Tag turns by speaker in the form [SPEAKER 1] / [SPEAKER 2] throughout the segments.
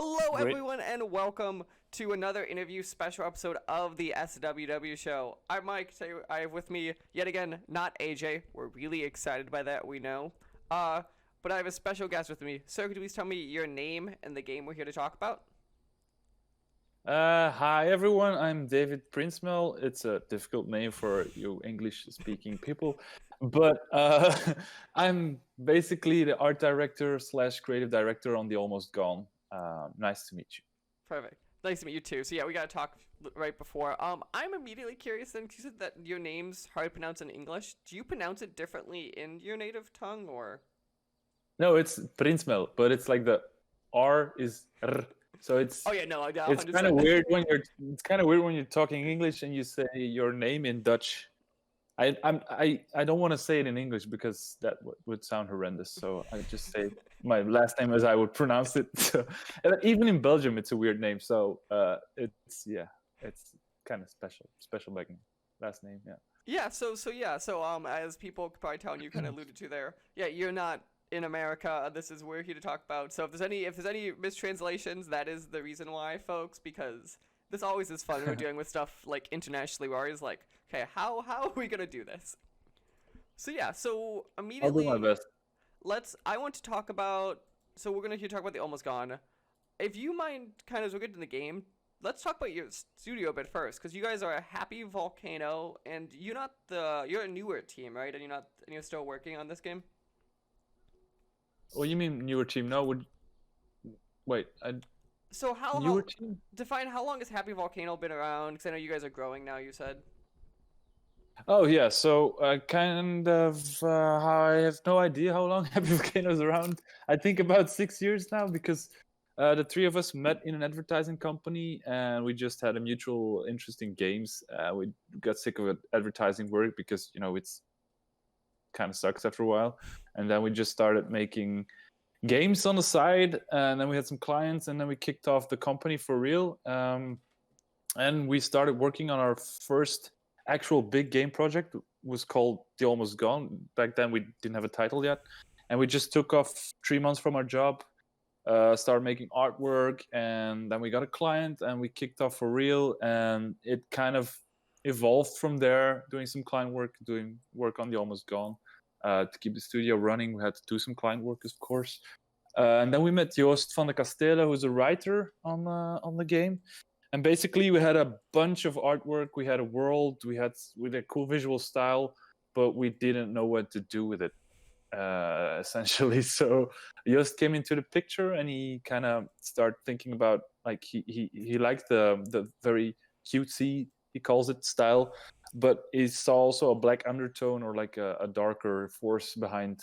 [SPEAKER 1] Hello,
[SPEAKER 2] Great.
[SPEAKER 1] everyone, and welcome to another interview special episode of the SWW show. I'm Mike. Today I have with me yet again, not AJ. We're really excited by that, we know. But I have a special guest with me. Sir, could you please tell me your name and the game we're here to talk about?
[SPEAKER 2] Hi everyone, I'm David Princemel. It's a difficult name for you English-speaking people, but I'm basically the art director slash creative director on the Almost Gone. Nice to meet you.
[SPEAKER 1] Perfect. Nice to meet you too. So yeah, we gotta talk right before. I'm immediately curious then, 'cause you said that your name's hard to pronounce in English. Do you pronounce it differently in your native tongue, or?
[SPEAKER 2] No, it's Princemel, but it's like the R is R, so
[SPEAKER 1] Oh yeah, no, I got
[SPEAKER 2] it's kind of
[SPEAKER 1] 100%.
[SPEAKER 2] weird when you're talking English and you say your name in Dutch. I don't want to say it in English because that would sound horrendous. So I just say my last name as I would pronounce it. So, and even in Belgium, it's a weird name. So it's kind of special like last name. Yeah.
[SPEAKER 1] So as people could probably tell, and you kind of alluded to there, yeah, you're not in America. This is we're here to talk about. So if there's any mistranslations, that is the reason why, folks, because this always is fun when we're dealing with stuff like internationally. We're always like, okay, how are we gonna do this? So
[SPEAKER 2] I'll do my
[SPEAKER 1] immediately,
[SPEAKER 2] best.
[SPEAKER 1] I want to talk about. So we're gonna here talk about the Almost Gone. If you mind, kind of as we get into the game, let's talk about your studio a bit first, because you guys are a Happy Volcano, and you're a newer team, right? And you're still working on this game.
[SPEAKER 2] What you mean newer team? No, would wait.
[SPEAKER 1] So
[SPEAKER 2] Newer
[SPEAKER 1] how
[SPEAKER 2] team?
[SPEAKER 1] define how long has Happy Volcano been around? Because I know you guys are growing now. You said.
[SPEAKER 2] Oh yeah, so kind of I have no idea how long Happy Volcano's around. I think about 6 years now because the three of us met in an advertising company and we just had a mutual interest in games. We got sick of advertising work because it's kind of sucks after a while, and then we just started making games on the side, and then we had some clients, and then we kicked off the company for real. And we started working on our first actual big game project. It was called The Almost Gone. Back then we didn't have a title yet, and we just took off 3 months from our job, started making artwork, and then we got a client and we kicked off for real. And it kind of evolved from there, doing some client work, doing work on The Almost Gone. To keep the studio running, we had to do some client work, of course. And then we met Joost van de Castella, who's a writer on the game. And basically, we had a bunch of artwork. We had a world. We had with a cool visual style, but we didn't know what to do with it. Essentially, so Joost came into the picture, and he kind of started thinking about like he liked the very cutesy, he calls it, style, but he saw also a black undertone or like a darker force behind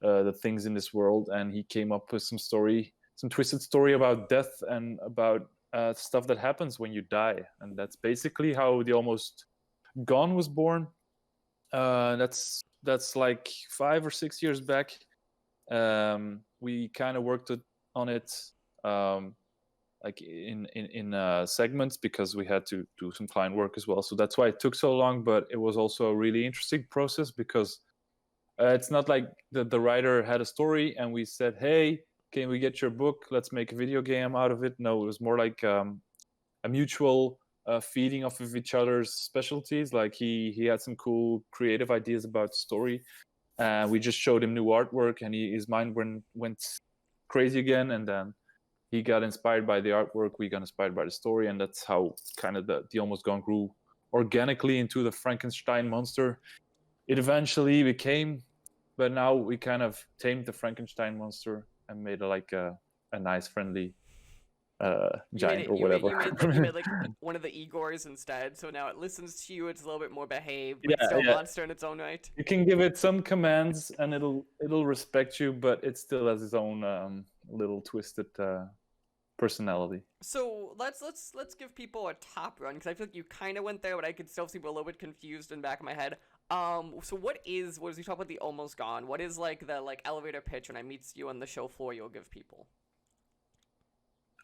[SPEAKER 2] the things in this world, and he came up with some twisted story about death and about stuff that happens when you die, and that's basically how The Almost Gone was born. That's like 5 or 6 years back. We kind of worked on it um, like in segments because we had to do some client work as well. So that's why it took so long, but it was also a really interesting process because it's not like the writer had a story and we said, hey, can we get your book? Let's make a video game out of it. No, it was more like a mutual feeding off of each other's specialties. Like he had some cool creative ideas about story. We just showed him new artwork, and his mind went crazy again. And then he got inspired by the artwork. We got inspired by the story, and that's how kind of the Almost Gone grew organically into the Frankenstein monster it eventually became. But now we kind of tamed the Frankenstein monster and made it like a nice, friendly giant or whatever.
[SPEAKER 1] You made like one of the Igors instead. So now it listens to you. It's a little bit more behaved, but it's
[SPEAKER 2] Yeah,
[SPEAKER 1] still a
[SPEAKER 2] yeah.
[SPEAKER 1] monster in its own right.
[SPEAKER 2] You can give it some commands and it'll respect you, but it still has its own little twisted personality.
[SPEAKER 1] So let's give people a top run, because I feel like you kind of went there, but I could still see a little bit confused in the back of my head. So what is we talk about the Almost Gone? What is like the elevator pitch when I meet you on the show floor? You'll give people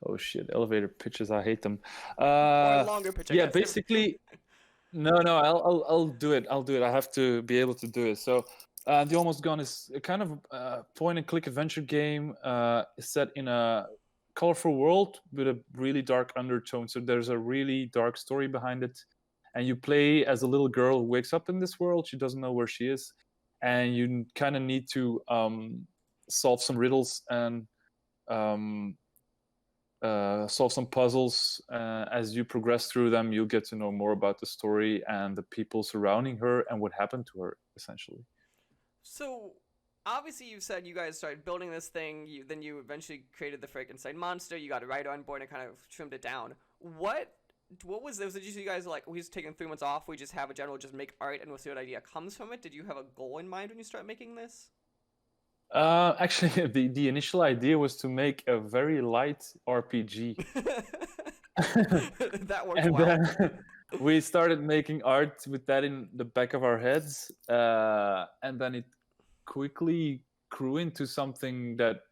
[SPEAKER 2] Oh shit, elevator pitches, I hate them.
[SPEAKER 1] or a longer pitch, I
[SPEAKER 2] Yeah,
[SPEAKER 1] guess.
[SPEAKER 2] basically, no, I'll do it. I'll do it. I have to be able to do it. So, The Almost Gone is a kind of point and click adventure game set in a colorful world with a really dark undertone. So there's a really dark story behind it, and you play as a little girl who wakes up in this world. She doesn't know where she is, and you kind of need to solve some riddles and um, solve some puzzles. As you progress through them, you'll get to know more about the story and the people surrounding her and what happened to her, essentially.
[SPEAKER 1] So obviously you said you guys started building this thing, then you eventually created the Frankenstein monster, you got a writer on board and kind of trimmed it down. What was this? Did you guys like, we just taking 3 months off, we just have a general just make art and we'll see what idea comes from it? Did you have a goal in mind when you start making this?
[SPEAKER 2] Actually, the initial idea was to make a very light RPG.
[SPEAKER 1] That worked
[SPEAKER 2] And
[SPEAKER 1] well.
[SPEAKER 2] then we started making art with that in the back of our heads, and then it quickly grew into something that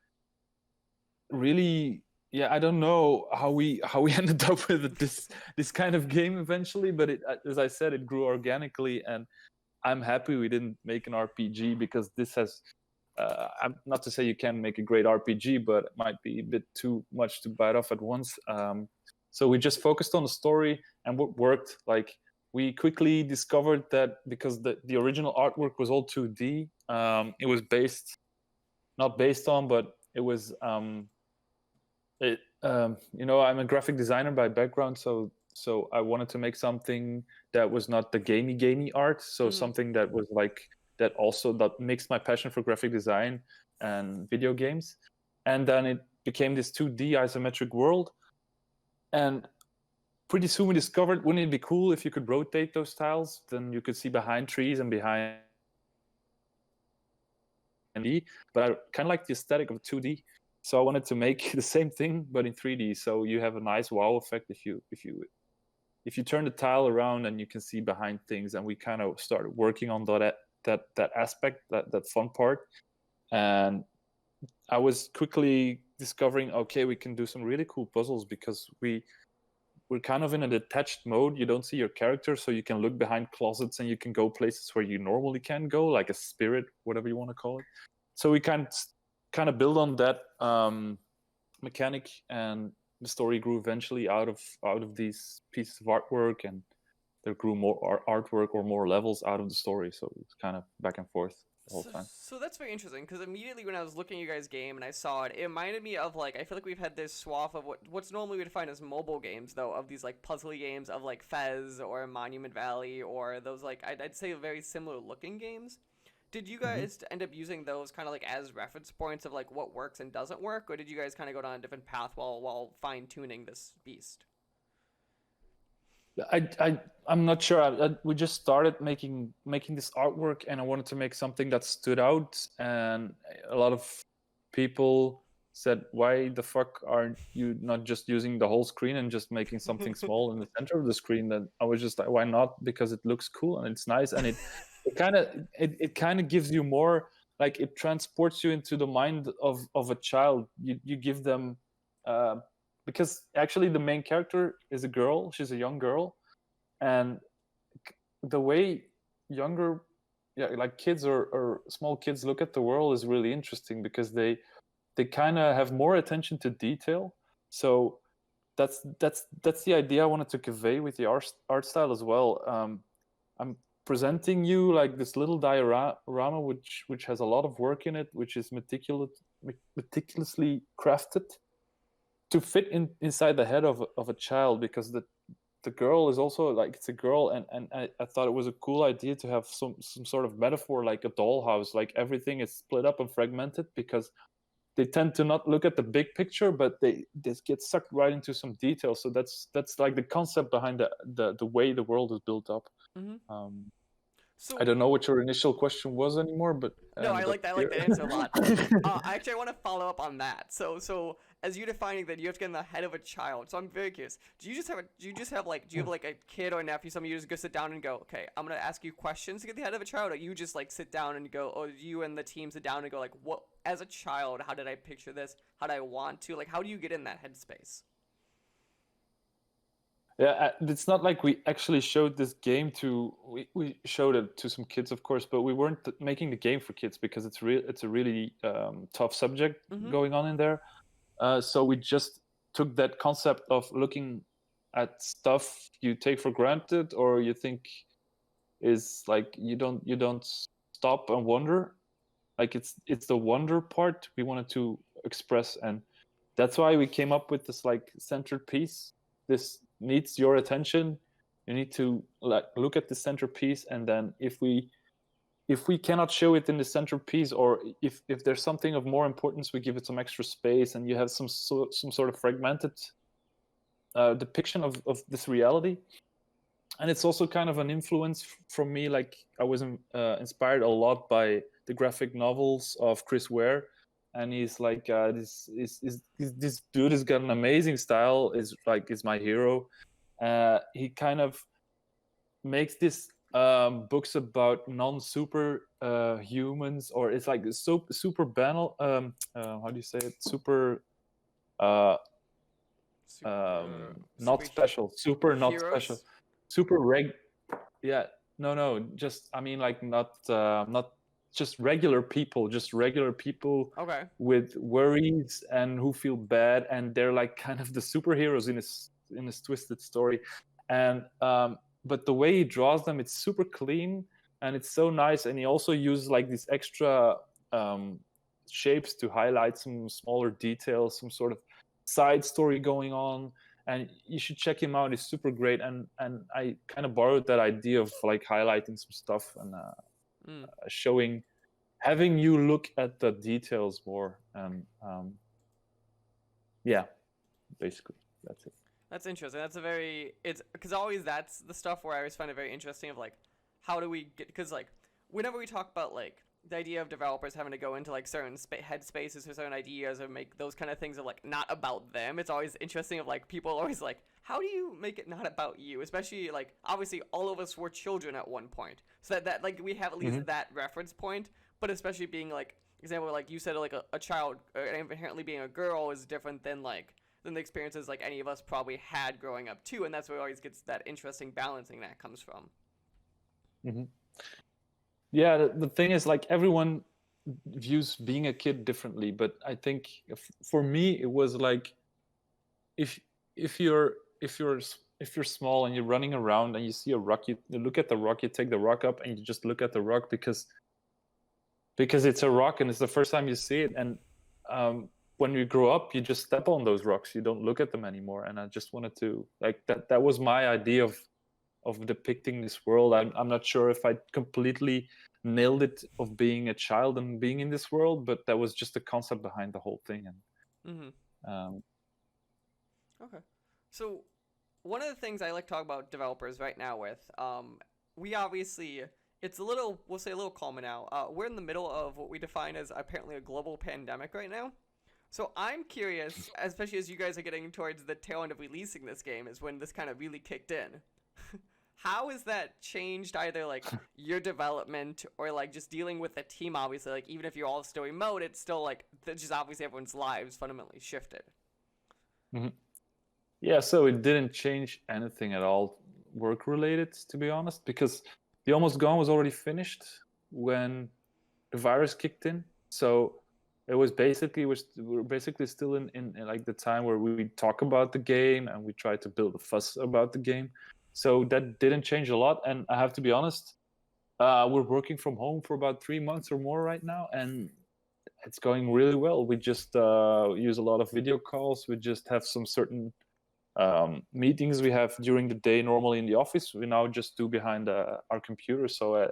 [SPEAKER 2] really, yeah, I don't know how we ended up with this kind of game eventually, but it, as I said, it grew organically, and I'm happy we didn't make an RPG, because this has I'm not to say you can't make a great RPG, but it might be a bit too much to bite off at once. So we just focused on the story, and what worked, like, we quickly discovered that because the original artwork was all 2D, it was not based on, but it was I'm a graphic designer by background, so I wanted to make something that was not the gamey art, so something that was like that also that mixed my passion for graphic design and video games. And then it became this 2D isometric world, and pretty soon we discovered, wouldn't it be cool if you could rotate those tiles, then you could see behind trees and behind, but I kind of like the aesthetic of 2D, so I wanted to make the same thing but in 3D, so you have a nice wow effect if you turn the tile around and you can see behind things. And we kind of started working on that aspect, that fun part. And I was quickly discovering, okay, we can do some really cool puzzles, because we're kind of in a detached mode. You don't see your character, so you can look behind closets and you can go places where you normally can't go, like a spirit, whatever you want to call it. So we kind of build on that mechanic, and the story grew eventually out of these pieces of artwork, and there grew more artwork or more levels out of the story. So it's kind of back and forth the whole time.
[SPEAKER 1] So that's very interesting, because immediately when I was looking at you guys' game and I saw it, it reminded me of, like, I feel like we've had this swath of what's normally we define as mobile games, though, of these like puzzly games of like Fez or Monument Valley, or those like I'd say very similar looking games. Did you guys end up using those kind of like as reference points of like what works and doesn't work, or did you guys kind of go down a different path while fine tuning this beast?
[SPEAKER 2] I'm not sure. We just started making this artwork, and I wanted to make something that stood out. And a lot of people said, "Why the fuck aren't you not just using the whole screen and just making something small in the center of the screen?" Then I was just like, "Why not?" Because it looks cool and it's nice, and it kind of gives you more, like, it transports you into the mind of a child. You give them. Because actually the main character is a girl. She's a young girl, and the way younger, like kids or small kids look at the world is really interesting, because they kind of have more attention to detail. So that's the idea I wanted to convey with the art style as well. I'm presenting you like this little diorama which has a lot of work in it, which is meticulously crafted to fit inside the head of a child, because the girl is also like, it's a girl, and I thought it was a cool idea to have some sort of metaphor, like a dollhouse, like everything is split up and fragmented, because they tend to not look at the big picture, but they just get sucked right into some detail. So that's like the concept behind the way the world is built up. um, I
[SPEAKER 1] So
[SPEAKER 2] don't know what your initial question was anymore, but I
[SPEAKER 1] no, I
[SPEAKER 2] ended up
[SPEAKER 1] like that. I like
[SPEAKER 2] here.
[SPEAKER 1] that answer a lot. Actually, I want to follow up on that. So as you defining that, you have to get in the head of a child. So I'm very curious. Do you have like a kid or a nephew? Somebody you just go sit down and go, okay, I'm gonna ask you questions to get the head of a child, or you just like sit down and go, or you and the team sit down and go like, what, as a child, how did I picture this? How did I want to? Like, how do you get in that headspace?
[SPEAKER 2] Yeah, it's not like we actually showed this game to. We showed it to some kids, of course, but we weren't making the game for kids, because it's a really tough subject
[SPEAKER 1] Mm-hmm.
[SPEAKER 2] going on in there. So we just took that concept of looking at stuff you take for granted or you think is like you don't stop and wonder. Like it's the wonder part we wanted to express, and that's why we came up with this like centerpiece. This needs your attention. You need to like look at the centerpiece, and then if we cannot show it in the centerpiece, or if there's something of more importance, we give it some extra space, and you have some sort of fragmented depiction of this reality. And it's also kind of an influence from me. Like I was inspired a lot by the graphic novels of Chris Ware, and he's like this dude has got an amazing style. Is my hero. He kind of makes this books about non-super humans, or it's like super banal. How do you say it? Super. Not special. Super not special.
[SPEAKER 1] Heroes?
[SPEAKER 2] Super yeah, no, just I mean like not just regular people, just regular people
[SPEAKER 1] Okay.
[SPEAKER 2] with worries and who feel bad, and they're like kind of the superheroes in this twisted story. And but the way he draws them, it's super clean and it's so nice. And he also uses like these extra shapes to highlight some smaller details, some sort of side story going on. And you should check him out. He's super great. And I kind of borrowed that idea of like highlighting some stuff and showing, having you look at the details more. And yeah, basically that's it.
[SPEAKER 1] That's interesting. It's because always that's the stuff where I always find it very interesting of like, how do we get, because like, whenever we talk about like, the idea of developers having to go into like certain head spaces or certain ideas or make those kind of things of like not about them, it's always interesting of like people always like, how do you make it not about you? Especially like obviously all of us were children at one point, so that like we have at least that reference point. But especially being like example like you said, like a child inherently being a girl is different than the experiences like any of us probably had growing up too, and that's where it always gets that interesting balancing that comes from.
[SPEAKER 2] Yeah, the thing is like everyone views being a kid differently, but I think for me it was like if you're small and you're running around and you see a rock, you look at the rock, you take the rock up and you just look at the rock because it's a rock and it's the first time you see it. And when you grow up, you just step on those rocks, you don't look at them anymore. And I just wanted to like that was my idea of depicting this world. I'm not sure if I completely nailed it of being a child and being in this world, but that was just the concept behind the whole thing. And
[SPEAKER 1] Okay, so one of the things I like to talk about developers right now with we obviously it's a little, we'll say a little common now. We're in the middle of what we define as apparently a global pandemic right now. So I'm curious, especially as you guys are getting towards the tail end of releasing this game, is when this kind of really kicked in. How has that changed either like your development or like just dealing with the team? Obviously, like even if you're all still remote, it's still like just obviously everyone's lives fundamentally shifted.
[SPEAKER 2] Yeah, so it didn't change anything at all work related, to be honest, because the Almost Gone was already finished when the virus kicked in. So it was basically we're basically still in like the time where we talk about the game and we try to build a fuss about the game. So that didn't change a lot. And I have to be honest, we're working from home for about 3 months or more right now, and it's going really well. We just use a lot of video calls. We just have some certain meetings we have during the day normally in the office. We now just do behind our computer. So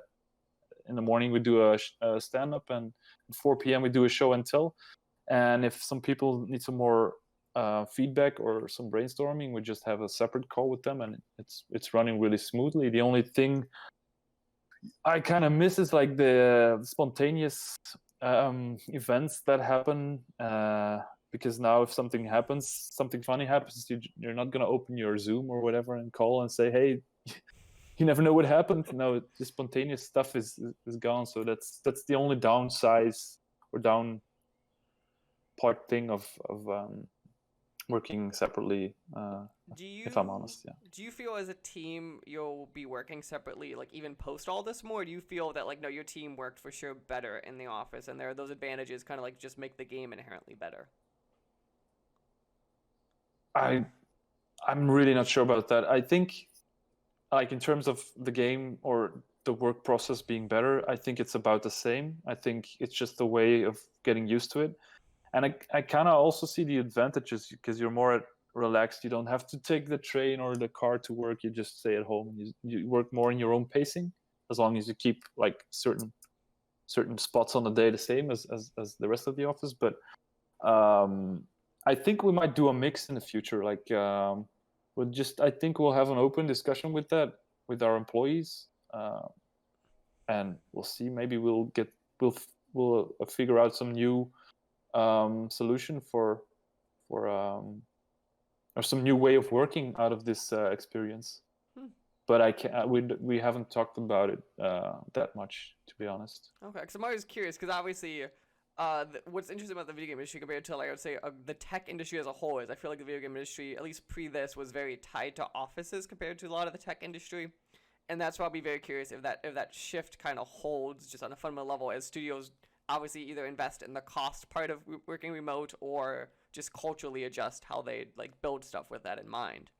[SPEAKER 2] in the morning we do a stand-up, and at 4 p.m. we do a show and tell. And if some people need some more feedback or some brainstorming, we just have a separate call with them, and it's running really smoothly. The only thing I kind of miss is like the spontaneous events that happen, because now if something happens, something funny happens, you're not going to open your Zoom or whatever and call and say, hey, you never know what happened. No, the spontaneous stuff is gone. So that's the only downsize or down part thing of working separately, if I'm honest. Yeah.
[SPEAKER 1] Do you feel as a team you'll be working separately, like even post all this more? Or do you feel that like no, your team worked for sure better in the office, and there are those advantages kind of like just make the game inherently better?
[SPEAKER 2] I'm really not sure about that. I think, like, in terms of the game or the work process being better, I think it's about the same. I think it's just a way of getting used to it. And I kind of also see the advantages because you're more relaxed. You don't have to take the train or the car to work. You just stay at home. You work more in your own pacing, as long as you keep like certain spots on the day the same as the rest of the office. But I think we might do a mix in the future. Like, I think we'll have an open discussion with that with our employees, and we'll see. Maybe we'll figure out some new solution for or some new way of working out of this experience. But we haven't talked about it that much, to be honest.
[SPEAKER 1] Okay, because I'm always curious, because obviously, what's interesting about the video game industry compared to, like, I would say, the tech industry as a whole is I feel like the video game industry, at least pre this, was very tied to offices compared to a lot of the tech industry. And that's why I'll be very curious if that shift kind of holds just on a fundamental level as studios obviously either invest in the cost part of working remote or just culturally adjust how they like build stuff with that in mind.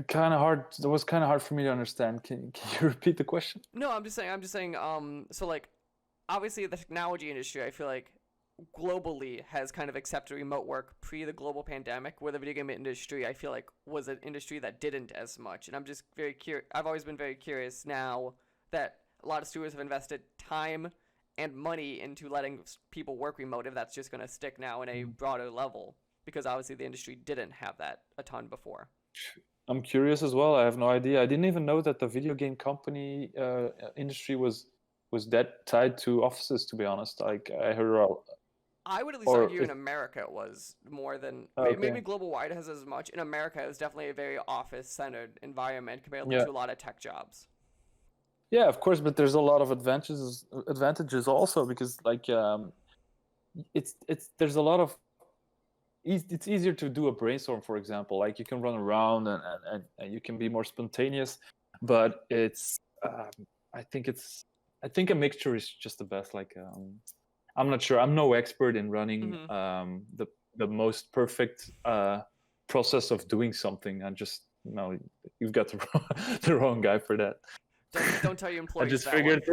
[SPEAKER 2] Kind of hard. It was kind of hard for me to understand. Can you repeat the question?
[SPEAKER 1] No, I'm just saying. So like, obviously the technology industry, I feel like globally has kind of accepted remote work pre the global pandemic, where the video game industry I feel like was an industry that didn't as much. And I'm just very curious. I've always been very curious now that a lot of studios have invested time and money into letting people work remote, if that's just going to stick now in a broader level, because obviously the industry didn't have that a ton before.
[SPEAKER 2] I'm curious as well. I have no idea. I didn't even know that the video game company industry was that tied to offices, to be honest. Like, I heard
[SPEAKER 1] I would at least argue in America it was more than maybe global wide has as much. In America, it was definitely a very office centered environment compared to a lot of tech jobs.
[SPEAKER 2] Yeah, of course, but there's a lot of advantages also, because like it's there's a lot of it's easier to do a brainstorm, for example. Like, you can run around and you can be more spontaneous, but it's I think a mixture is just the best. Like, I'm not sure. I'm no expert in running the most perfect process of doing something. I just you've got the wrong guy for that.
[SPEAKER 1] Don't tell your employees.
[SPEAKER 2] I just figured.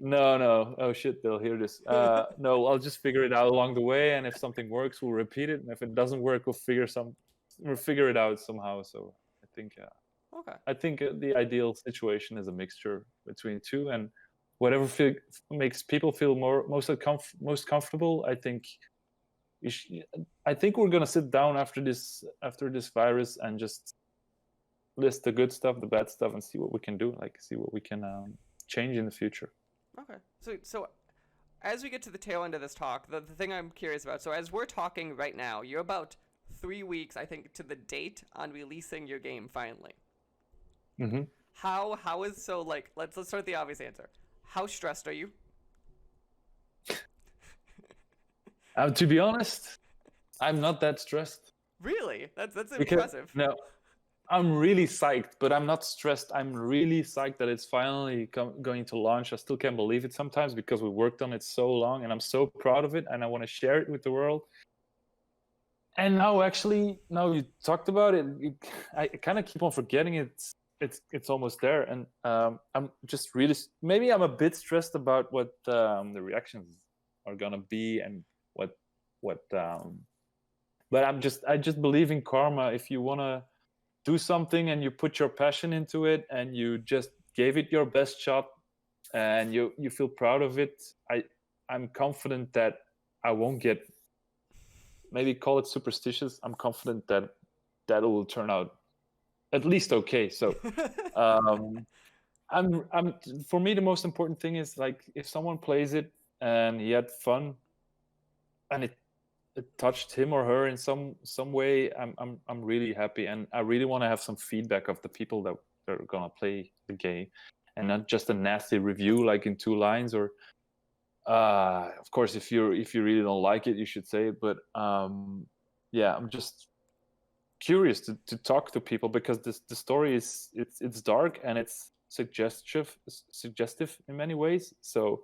[SPEAKER 2] No. Oh shit, they'll hear this. No, I'll just figure it out along the way, and if something works, we'll repeat it, and if it doesn't work, we'll figure it out somehow. So I think.
[SPEAKER 1] Okay.
[SPEAKER 2] I think the ideal situation is a mixture between two, and whatever makes people feel most comfortable. I think. I think we're gonna sit down after this virus and just list the good stuff, the bad stuff, and see what we can do. Like, see what we can change in the future.
[SPEAKER 1] Okay. So as we get to the tail end of this talk, the thing I'm curious about, so as we're talking right now, you're about 3 weeks, I think, to the date on releasing your game finally.
[SPEAKER 2] Mm-hmm.
[SPEAKER 1] How is, so like, let's start with the obvious answer. How stressed are you?
[SPEAKER 2] To be honest, I'm not that stressed.
[SPEAKER 1] Really? That's impressive.
[SPEAKER 2] No, I'm really psyched, but I'm not stressed. I'm really psyched that it's finally going to launch. I still can't believe it sometimes, because we worked on it so long, and I'm so proud of it, and I want to share it with the world. And now you talked about it, I kind of keep on forgetting it's almost there, and I'm just really, maybe I'm a bit stressed about what the reactions are gonna be, and what but I just believe in karma. If you want to do something and you put your passion into it and you just gave it your best shot and you feel proud of it, I'm confident that I won't get, maybe call it superstitious. I'm confident that it will turn out at least okay. So I'm for me, the most important thing is, like, if someone plays it and he had fun and it touched him or her in some way, I'm really happy, and I really want to have some feedback of the people that are gonna play the game, and not just a nasty review like in 2 lines. Or of course, if you really don't like it, you should say it. But yeah, I'm just curious to talk to people, because the story is it's dark and it's suggestive in many ways. So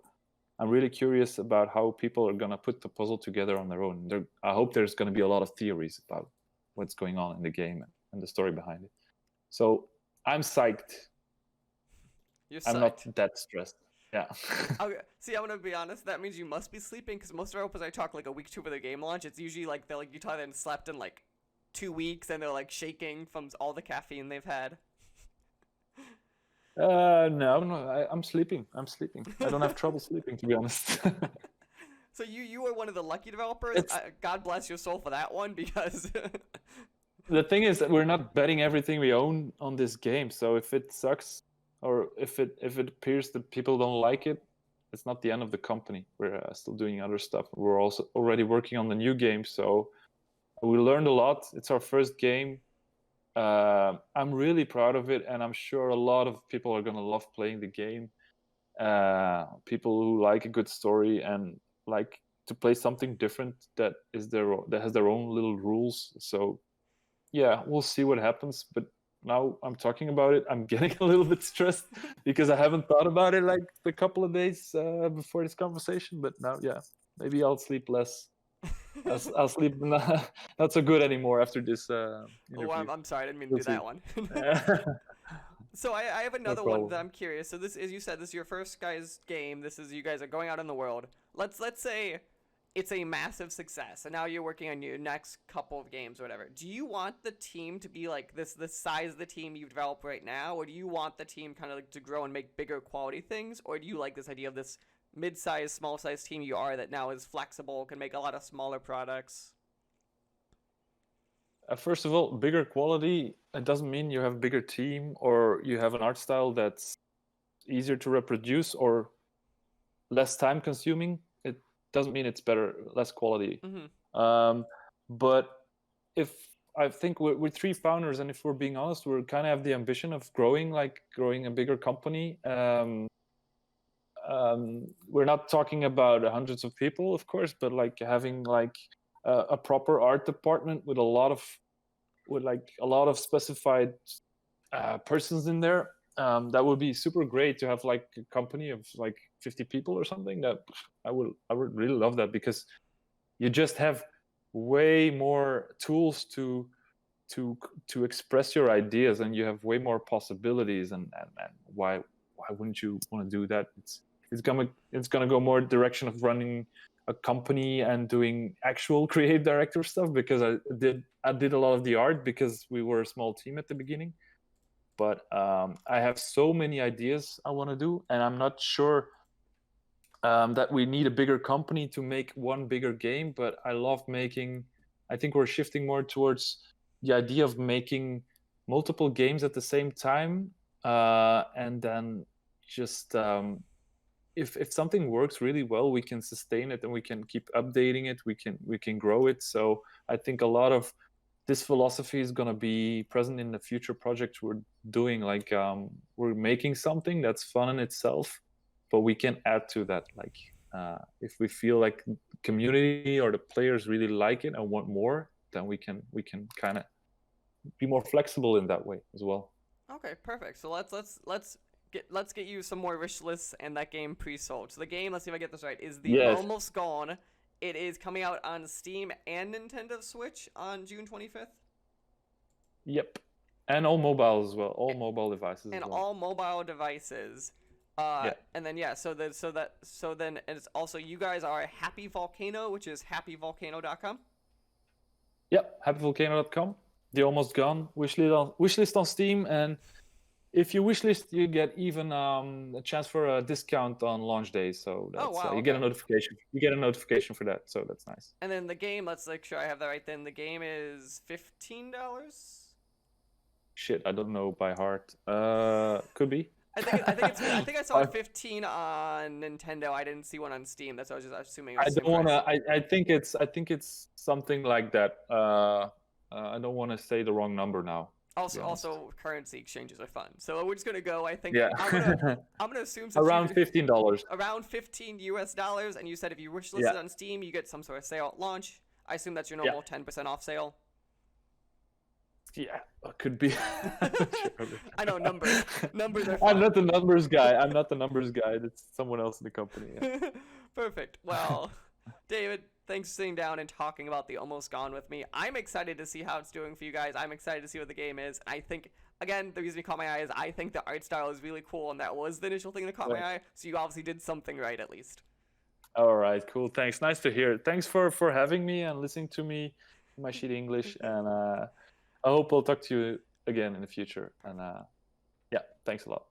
[SPEAKER 2] I'm really curious about how people are gonna put the puzzle together on their own. I hope there's gonna be a lot of theories about what's going on in the game and the story behind it. So I'm psyched.
[SPEAKER 1] You're
[SPEAKER 2] I'm
[SPEAKER 1] psyched.
[SPEAKER 2] not that stressed. Yeah.
[SPEAKER 1] Okay. See, I'm gonna be honest. That means you must be sleeping, because most developers I talk like a week before the game launch, it's usually like they're like you tell them slept in like 2 weeks, and they're like shaking from all the caffeine they've had.
[SPEAKER 2] No, I'm sleeping. I'm sleeping. I don't have trouble sleeping, to be honest.
[SPEAKER 1] So you were one of the lucky developers.
[SPEAKER 2] It's
[SPEAKER 1] God bless your soul for that one, because
[SPEAKER 2] the thing is that we're not betting everything we own on this game. So if it sucks, or if it appears that people don't like it, it's not the end of the company. We're still doing other stuff. We're also already working on the new game, so we learned a lot. It's our first game. I'm really proud of it, and I'm sure a lot of people are gonna love playing the game. People who like a good story and like to play something different that has their own little rules. So yeah, we'll see what happens. But now I'm talking about it, I'm getting a little bit stressed because I haven't thought about it like a couple of days before this conversation. But now, yeah, maybe I'll sleep less. I'll sleep not so good anymore after this
[SPEAKER 1] oh,
[SPEAKER 2] interview.
[SPEAKER 1] I'm sorry, I didn't mean to
[SPEAKER 2] We'll
[SPEAKER 1] do
[SPEAKER 2] see.
[SPEAKER 1] that one. So I have another one
[SPEAKER 2] problem.
[SPEAKER 1] that I'm curious. So this, as you said, this is your first guys game. This is, you guys are going out in the world. Let's say it's a massive success, and now you're working on your next couple of games or whatever. Do you want the team to be like this, the size of the team you develop right now, or do you want the team kind of like to grow and make bigger quality things, or do you like this idea of this mid-sized, small-sized team you are that now is flexible, can make a lot of smaller products?
[SPEAKER 2] First of all, bigger quality, it doesn't mean you have a bigger team or you have an art style that's easier to reproduce or less time consuming. It doesn't mean it's better, less quality. But if I think we're three founders, and if we're being honest, we're kind of have the ambition of growing a bigger company. We're not talking about hundreds of people, of course, but like having like a proper art department with a lot of specified persons in there. That would be super great to have like a company of like 50 people or something. That I would really love that, because you just have way more tools to express your ideas, and you have way more possibilities. And why wouldn't you want to do that? It's gonna go more direction of running a company and doing actual creative director stuff, because I did a lot of the art because we were a small team at the beginning. But I have so many ideas I want to do, and I'm not sure that we need a bigger company to make one bigger game. But I think we're shifting more towards the idea of making multiple games at the same time, and then just if something works really well, we can sustain it and we can keep updating it. We can grow it. So I think a lot of this philosophy is going to be present in the future projects we're doing. Like we're making something that's fun in itself, but we can add to that. Like if we feel like community or the players really like it and want more, then we can kind of be more flexible in that way as well.
[SPEAKER 1] Okay, perfect. So let's get you some more wish lists and that game pre-sold. So the game, let's see if I get this right, is
[SPEAKER 2] Yes.
[SPEAKER 1] Almost Gone. It is coming out on Steam and Nintendo Switch on June 25th.
[SPEAKER 2] Yep, and all mobile as well, all mobile devices
[SPEAKER 1] And
[SPEAKER 2] as well.
[SPEAKER 1] all mobile devices.
[SPEAKER 2] Yeah.
[SPEAKER 1] And then then it's also, you guys are Happy Volcano, which is happyvolcano.com.
[SPEAKER 2] Yep, happyvolcano.com. The Almost Gone wishlist on Steam, and if you wishlist, you get even a chance for a discount on launch day. So that's,
[SPEAKER 1] wow,
[SPEAKER 2] you get a
[SPEAKER 1] okay.
[SPEAKER 2] notification. You get a notification for that, so that's nice.
[SPEAKER 1] And then the game, let's make sure I have that right then. The game is $15?
[SPEAKER 2] Shit, I don't know by heart. Could be.
[SPEAKER 1] I think I saw a 15 on Nintendo. I didn't see one on Steam. That's what I was just assuming.
[SPEAKER 2] I don't want to. I think it's something like that. I don't want to say the wrong number now.
[SPEAKER 1] Also, currency exchanges are fun. So we're just gonna go. I think
[SPEAKER 2] Yeah.
[SPEAKER 1] I'm gonna assume
[SPEAKER 2] Around $15.
[SPEAKER 1] Around $15 US. And you said if you wish listed on Steam, you get some sort of sale at launch. I assume that's your normal 10% off sale.
[SPEAKER 2] Yeah, could be. I'm not sure.
[SPEAKER 1] I know numbers. Numbers are
[SPEAKER 2] I'm
[SPEAKER 1] fun.
[SPEAKER 2] not the numbers guy. I'm not the numbers guy. That's someone else in the company. Yeah.
[SPEAKER 1] Perfect. Well, David, thanks for sitting down and talking about the Almost Gone with me. I'm excited to see how it's doing for you guys. I'm excited to see what the game is. I think, again, the reason it caught my eye is I think the art style is really cool, and that was the initial thing that caught my eye. So you obviously did something right, at least.
[SPEAKER 2] All right, cool. Thanks. Nice to hear. Thanks for having me and listening to me in my shitty English. And I hope I'll talk to you again in the future. And yeah, thanks a lot.